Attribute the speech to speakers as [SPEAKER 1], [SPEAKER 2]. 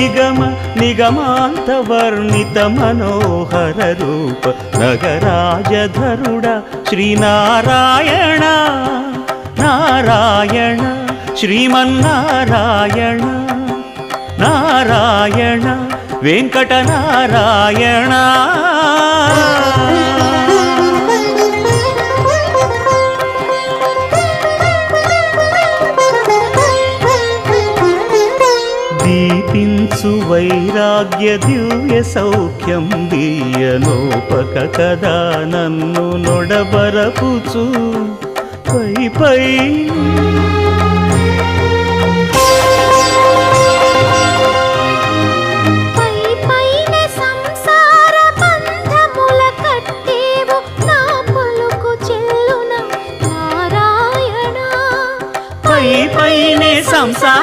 [SPEAKER 1] నిగమ నిగమాంత వర్ణిత మనోహర రూప నగరాజధరుడ శ్రీనారాయణ నారాయణ శ్రీమన్నారాయణ నారాయణ వెంకటనారాయణ. దీపించు వైరాగ్య దివ్య సౌఖ్యం దీయనోపక కదా నన్ను నొడబరపుచు పై పై